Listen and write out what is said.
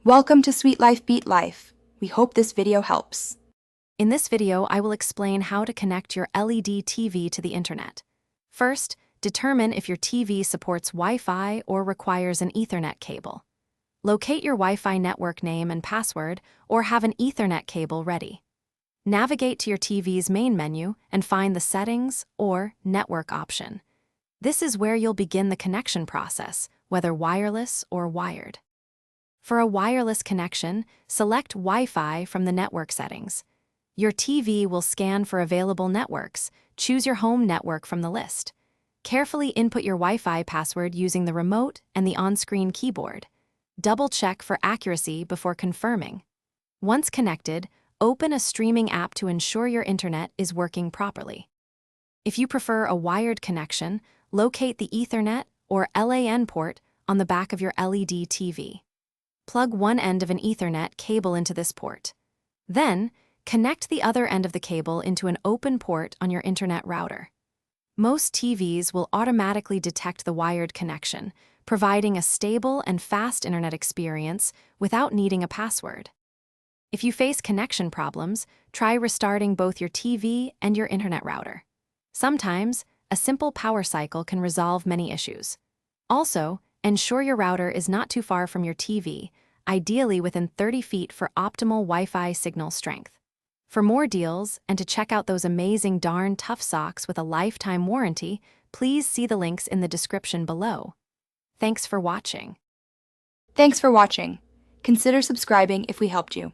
Welcome to Sweet Life Beat Life. We hope this video helps. In this video, I will explain how to connect your LED TV to the internet. First, determine if your TV supports Wi-Fi or requires an Ethernet cable. Locate your Wi-Fi network name and password, or have an Ethernet cable ready. Navigate to your TV's main menu and find the Settings or Network option. This is where you'll begin the connection process, whether wireless or wired. For a wireless connection, select Wi-Fi from the network settings. Your TV will scan for available networks. Choose your home network from the list. Carefully input your Wi-Fi password using the remote and the on-screen keyboard. Double-check for accuracy before confirming. Once connected, open a streaming app to ensure your internet is working properly. If you prefer a wired connection, locate the Ethernet or LAN port on the back of your LED TV. Plug one end of an Ethernet cable into this port. Then, connect the other end of the cable into an open port on your internet router. Most TVs will automatically detect the wired connection, providing a stable and fast internet experience without needing a password. If you face connection problems, try restarting both your TV and your internet router. Sometimes, a simple power cycle can resolve many issues. Also, ensure your router is not too far from your TV, ideally within 30 feet for optimal Wi-Fi signal strength. For more deals and to check out those amazing darn tough socks with a lifetime warranty, please see the links in the description below. Thanks for watching. Thanks for watching. Consider subscribing if we helped you.